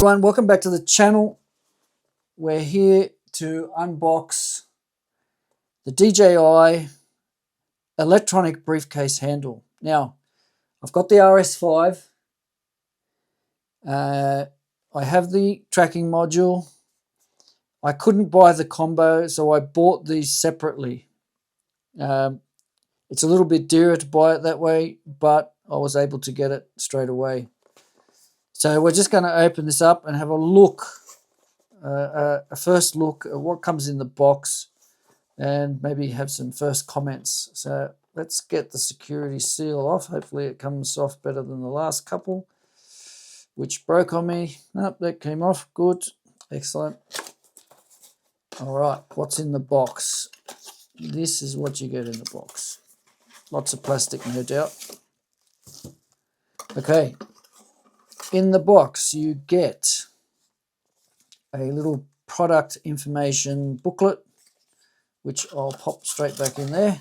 Everyone, welcome back to the channel. We're here to unbox the DJI electronic briefcase handle. Now, I've got the RS5. I have the tracking module. I couldn't buy the combo, so I bought these separately. It's a little bit dearer to buy it that way, but I was able to get it straight away. So we're just going to open this up and have a look, a first look at what comes in the box, and maybe have some first comments. So let's get the security seal off. Hopefully it comes off better than the last couple, which broke on me. Nope, that came off. Good. Excellent. All right, what's in the box? This is what you get in the box. Lots of plastic, no doubt. Okay. In the box, you get a little product information booklet, which I'll pop straight back in there.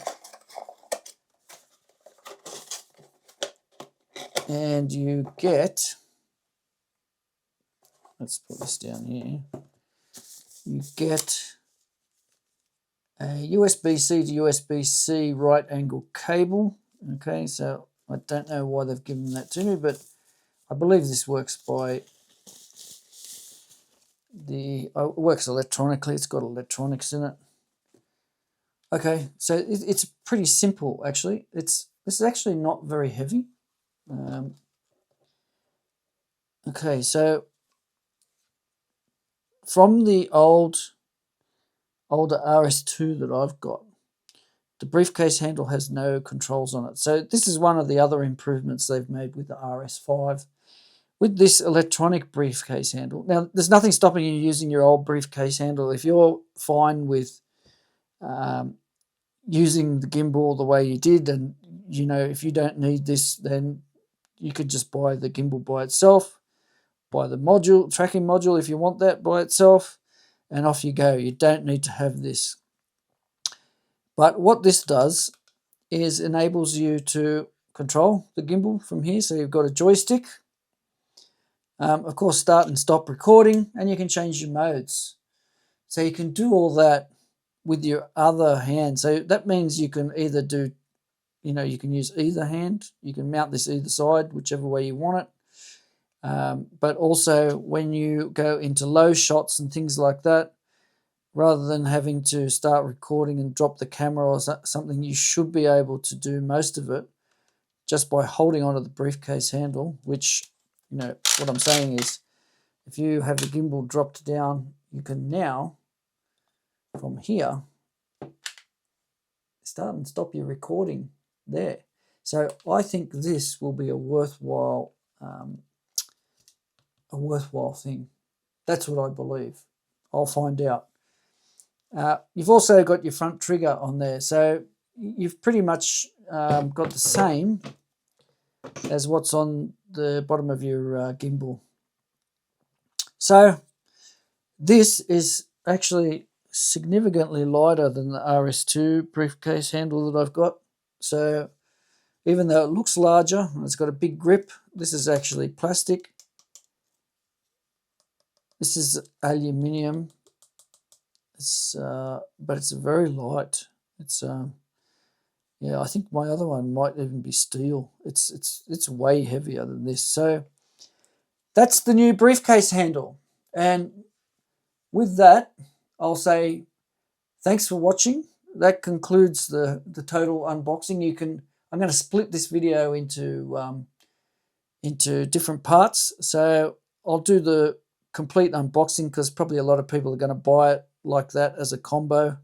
And you get, let's put this down here, you get a USB-C to USB-C right angle cable. Okay, so I don't know why they've given that to me, but I believe this works by it works electronically. It's got electronics in it. Okay, so it's pretty simple actually. This is actually not very heavy. Okay, so from the older RS2 that I've got, the briefcase handle has no controls on it. So this is one of the other improvements they've made with the RS5. With this electronic briefcase handle, now there's nothing stopping you using your old briefcase handle. If you're fine with using the gimbal the way you did, and you know, if you don't need this, then you could just buy the gimbal by itself, buy the module, tracking module if you want that by itself, and off you go. You don't need to have this. But what this does is enables you to control the gimbal from here. So you've got a joystick. Of course, start and stop recording, and you can change your modes. So you can do all that with your other hand. So that means you can either do, you can use either hand. You can mount this either side, whichever way you want it. But also when you go into low shots and things like that, rather than having to start recording and drop the camera or something, you should be able to do most of it just by holding onto the briefcase handle, which, what I'm saying is, if you have the gimbal dropped down, you can now, from here, start and stop your recording there. So I think this will be a worthwhile thing. That's what I believe. I'll find out. You've also got your front trigger on there, so you've pretty much got the same as what's on the bottom of your gimbal. So this is actually significantly lighter than the RS2 briefcase handle that I've got. So even though it looks larger and it's got a big grip, this is actually plastic. This is aluminium. But it's very light. It's yeah, I think my other one might even be steel. It's way heavier than this. So that's the new briefcase handle. And with that, I'll say thanks for watching. That concludes the total unboxing. I'm going to split this video into different parts. So I'll do the complete unboxing because probably a lot of people are going to buy it like that as a combo.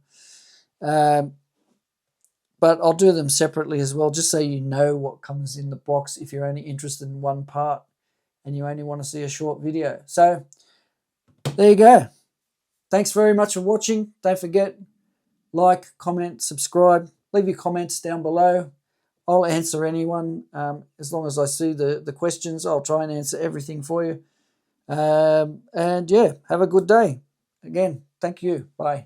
But I'll do them separately as well, just so you know what comes in the box if you're only interested in one part and you only want to see a short video. So there you go. Thanks very much for watching. Don't forget, like, comment, subscribe. Leave your comments down below. I'll answer anyone. As long as I see the questions, I'll try and answer everything for you. And yeah, have a good day. Again, thank you. Bye.